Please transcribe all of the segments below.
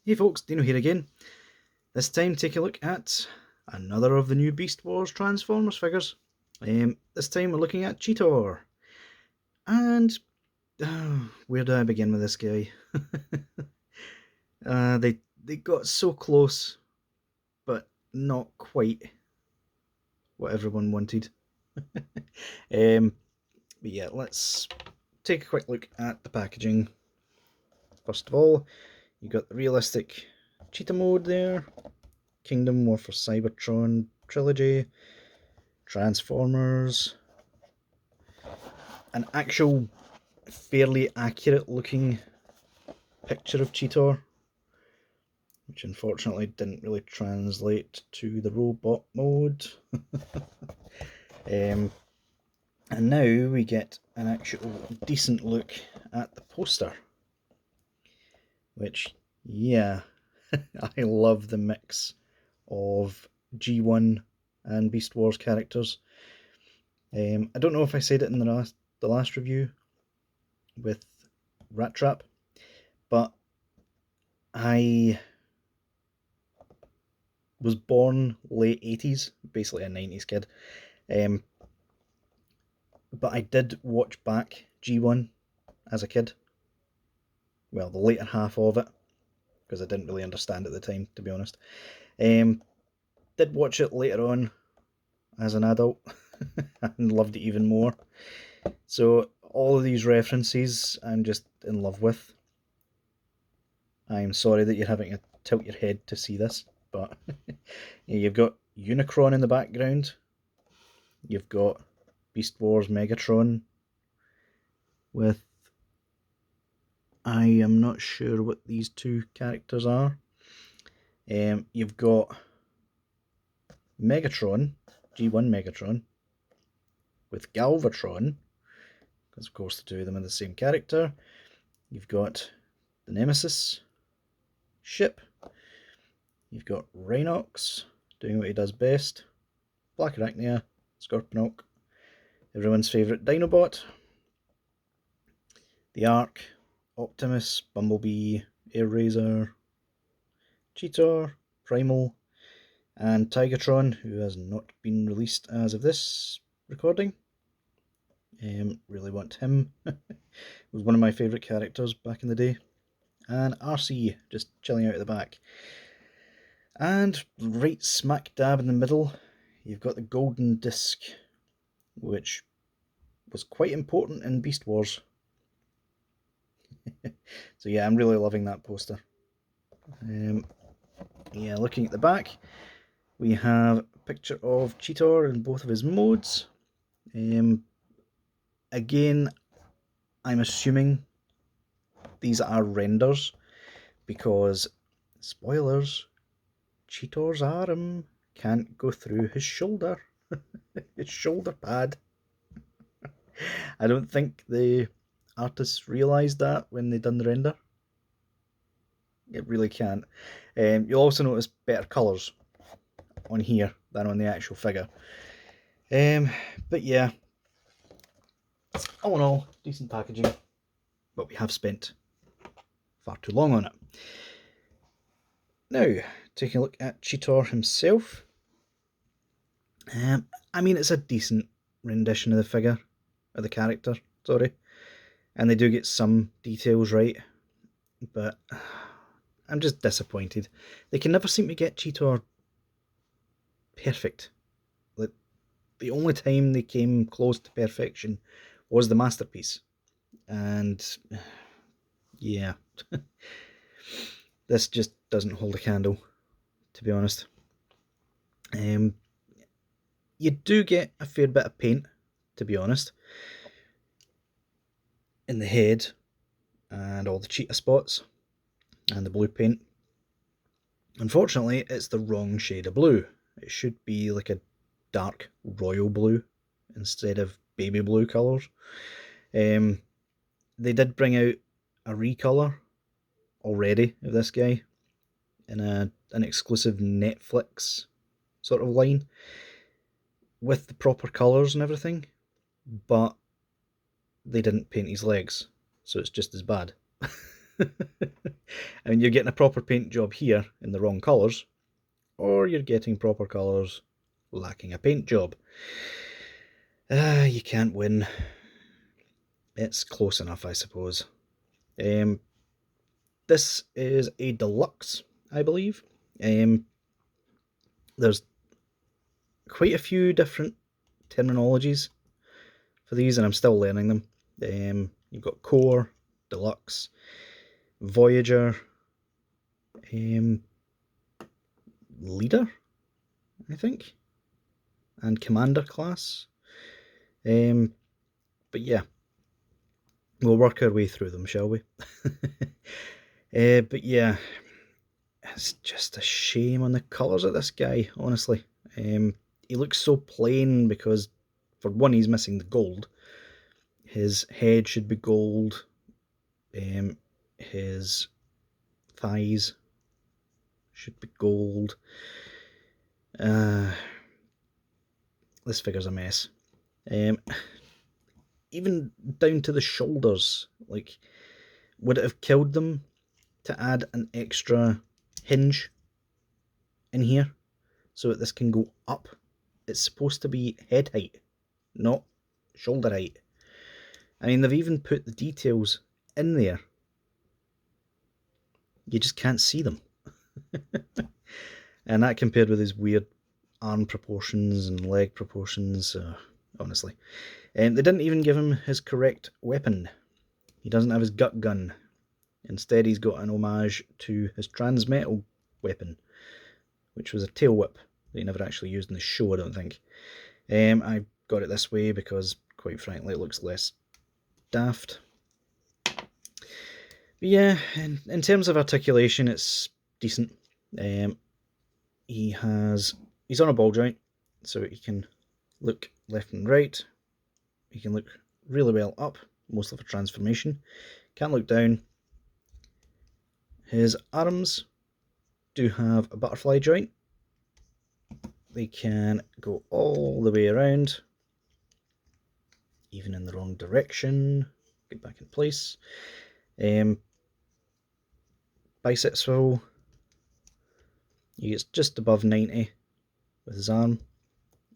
Hey folks, Deano here again. This time take a look at another of the new Beast Wars Transformers figures. This time we're looking at Cheetor. And where do I begin with this guy? They got so close, but not quite what everyone wanted. But yeah, let's take a quick look at the packaging. First of all, you got the realistic cheetah mode there, Kingdom War for Cybertron trilogy, Transformers, an actual fairly accurate looking picture of Cheetor, which unfortunately didn't really translate to the robot mode. And now we get an actual decent look at the poster, which, yeah, I love the mix of G1 and Beast Wars characters. I don't know if I said it in the last review with Rat Trap, but I was born late 80s, basically a 90s kid, but I did watch back G1 as a kid. Well, the later half of it, because I didn't really understand at the time, to be honest. Did watch it later on as an adult and loved it even more. So all of these references I'm just in love with. I'm sorry that you're having to tilt your head to see this, but you've got Unicron in the background. You've got Beast Wars Megatron with, I am not sure what these two characters are. You've got Megatron, G1 Megatron, with Galvatron, because of course the two of them are the same character. You've got the Nemesis ship. You've got Rhinox doing what he does best. Black Arachnia, Scorponok, everyone's favourite Dinobot. The Ark, Optimus, Bumblebee, Air Razor, Cheetor, Primal, and Tigatron, who has not been released as of this recording. Really want him. Was one of my favourite characters back in the day. And RC, just chilling out at the back. And right smack dab in the middle, you've got the golden disc, which was quite important in Beast Wars. So yeah, I'm really loving that poster. Yeah, looking at the back, we have a picture of Cheetor in both of his modes. Again, I'm assuming these are renders because, spoilers, Cheetor's arm can't go through his shoulder. His shoulder pad. I don't think the artists realised that when they done the render. It really can't. You'll also notice better colours on here than on the actual figure. But yeah, all in all, decent packaging, but we have spent far too long on it. Now, taking a look at Cheetor himself. I mean, it's a decent rendition of the figure, of the character, sorry. And they do get some details right, but I'm just disappointed. They can never seem to get Cheetor perfect. Like, the only time they came close to perfection was the Masterpiece. And yeah, this just doesn't hold a candle, to be honest. You do get a fair bit of paint, to be honest, in the head and all the cheetah spots and the blue paint. Unfortunately, it's the wrong shade of blue. It should be like a dark royal blue instead of baby blue colours. They did bring out a recolor already of this guy in an exclusive Netflix sort of line with the proper colours and everything, but they didn't paint his legs, so it's just as bad. And you're getting a proper paint job here in the wrong colours, or you're getting proper colours lacking a paint job. You can't win. It's close enough, I suppose. This is a deluxe, I believe. There's quite a few different terminologies for these, and I'm still learning them. You've got Core, Deluxe, Voyager, Leader, I think, and Commander class. But yeah, we'll work our way through them, shall we? But yeah, it's just a shame on the colours of this guy, honestly. He looks so plain because, for one, he's missing the gold. His head should be gold. His thighs should be gold. This figure's a mess. Even down to the shoulders. Like, would it have killed them to add an extra hinge in here so that this can go up? It's supposed to be head height, not shoulder height. I mean, they've even put the details in there. You just can't see them. And that compared with his weird arm proportions and leg proportions, honestly. They didn't even give him his correct weapon. He doesn't have his gut gun. Instead, he's got an homage to his transmetal weapon, which was a tail whip that he never actually used in the show, I don't think. I got it this way because, quite frankly, it looks less daft. But yeah, in terms of articulation, it's decent. He's on a ball joint, so he can look left and right. He can look really well up, mostly for transformation. Can't look down. His arms do have a butterfly joint. They can go all the way around, even in the wrong direction. Get back in place. Bicep swivel. He gets just above 90 with his arm,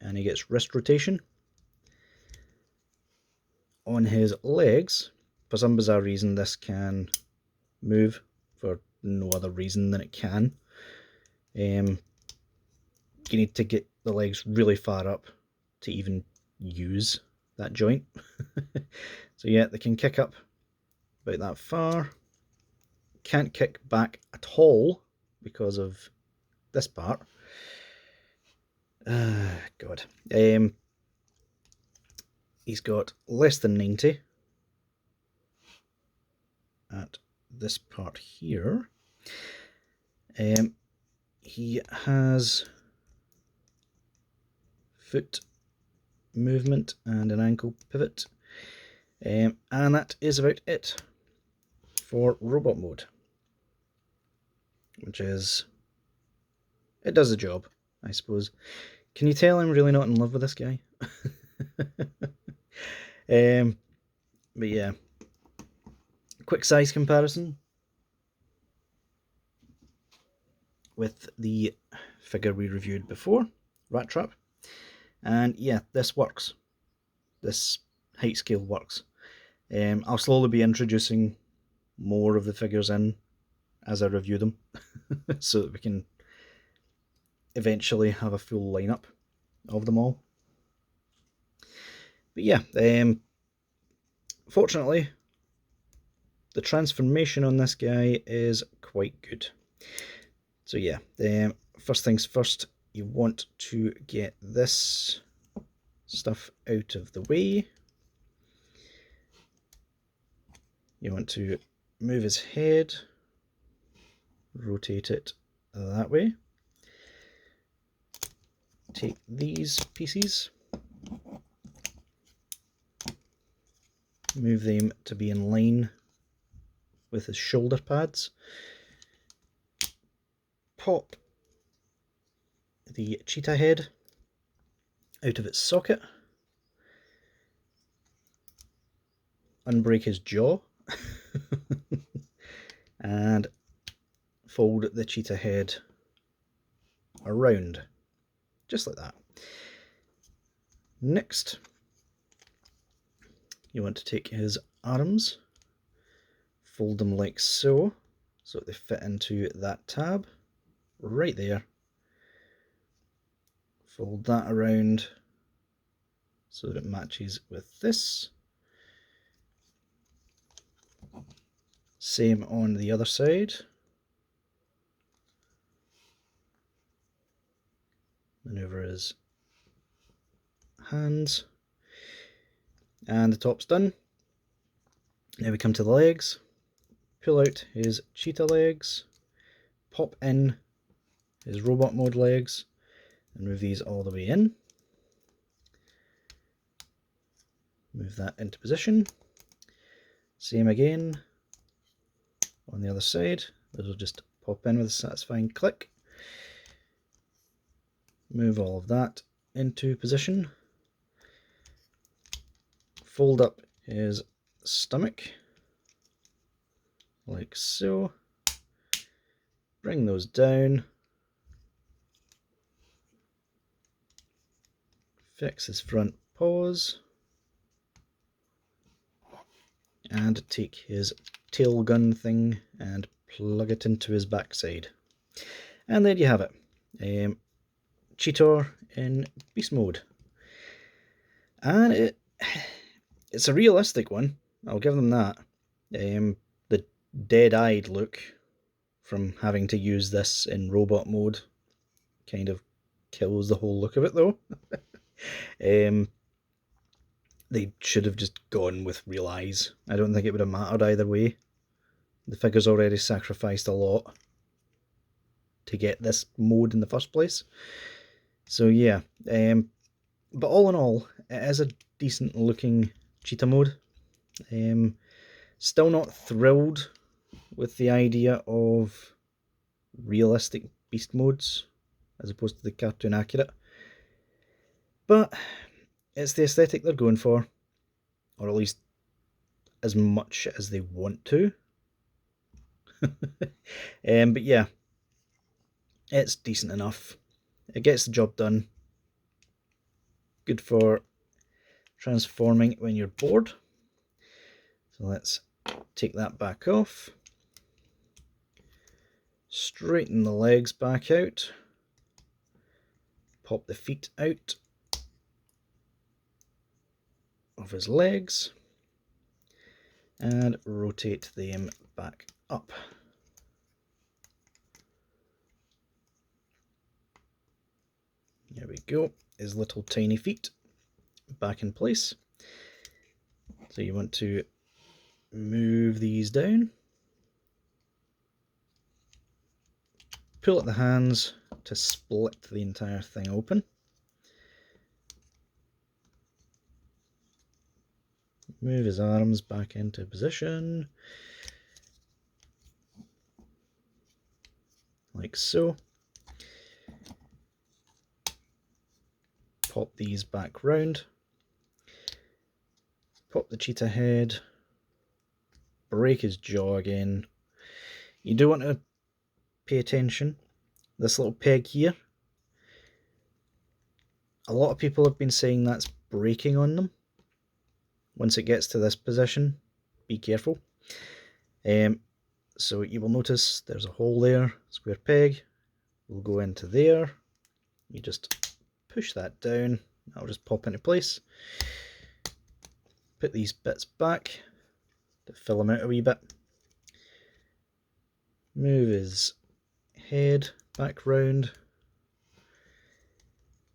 and he gets wrist rotation. On his legs, for some bizarre reason, this can move for no other reason than it can. You need to get the legs really far up to even use that joint. So yeah, they can kick up about that far. Can't kick back at all because of this part. God. He's got less than 90 at this part here. He has foot movement and an ankle pivot. And that is about it for robot mode. Which is... it does the job, I suppose. Can you tell I'm really not in love with this guy? But yeah. Quick size comparison with the figure we reviewed before, Rat Trap. And yeah, this works. This height scale works. I'll slowly be introducing more of the figures in as I review them, so that we can eventually have a full lineup of them all. But yeah, fortunately, the transformation on this guy is quite good. So yeah, first things first, you want to get this stuff out of the way. You want to move his head, rotate it that way. Take these pieces, move them to be in line with his shoulder pads. Pop the cheetah head out of its socket. Unbreak his jaw. and fold the cheetah head around, just like that. Next, you want to take his arms, fold them like so, so that they fit into that tab right there. Fold that around so that it matches with this. Same on the other side. Maneuver his hands. And the top's done. Now we come to the legs. Pull out his cheetah legs. Pop in his robot mode legs. And move these all the way in. Move that into position. Same again on the other side. Those will just pop in with a satisfying click. Move all of that into position. Fold up his stomach like so. Bring those down. Fix his front paws. And take his tail gun thing and plug it into his backside. And there you have it. Cheetor in beast mode. And it's a realistic one, I'll give them that. The dead-eyed look from having to use this in robot mode kind of kills the whole look of it though. They should have just gone with real eyes. I don't think it would have mattered either way. The figure's already sacrificed a lot to get this mode in the first place. So yeah, but all in all, it is a decent looking cheetah mode. Still not thrilled with the idea of realistic beast modes as opposed to the cartoon accurate. But it's the aesthetic they're going for, or at least as much as they want to. But yeah, it's decent enough. It gets the job done. Good for transforming when you're bored. So let's take that back off. Straighten the legs back out. Pop the feet out of his legs and rotate them back up. There we go, his little tiny feet back in place. So you want to move these down, pull at the hands to split the entire thing open. Move his arms back into position, like so. Pop these back round. Pop the cheetah head. Break his jaw again. You do want to pay attention. This little peg here. A lot of people have been saying that's breaking on them. Once it gets to this position, be careful. So you will notice there's a hole there, square peg. We'll go into there. You just push that down. That'll just pop into place. Put these bits back to fill them out a wee bit. Move his head back round.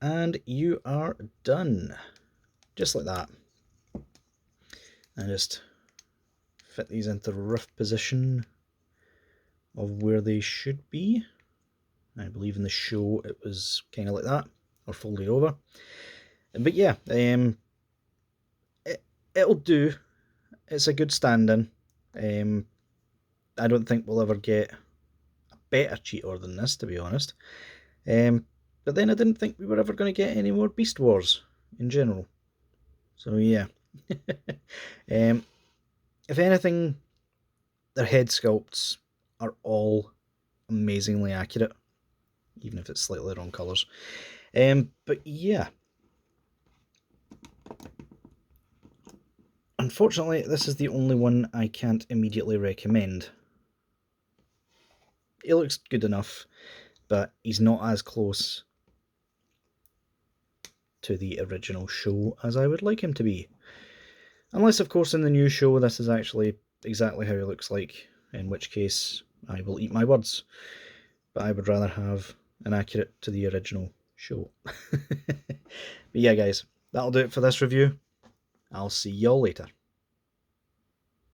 And you are done. Just like that. And just fit these into the rough position of where they should be. I believe in the show it was kind of like that, or folded over. But yeah, it'll do. It's a good stand-in. I don't think we'll ever get a better Cheetor than this, to be honest. But then I didn't think we were ever going to get any more Beast Wars in general. So yeah. If anything, their head sculpts are all amazingly accurate, even if it's slightly the wrong colours. But yeah. Unfortunately, this is the only one I can't immediately recommend. He looks good enough, but he's not as close to the original show as I would like him to be. Unless, of course, in the new show this is actually exactly how he looks like, in which case I will eat my words. But I would rather have an accurate to the original show. But yeah, guys, that'll do it for this review. I'll see y'all later.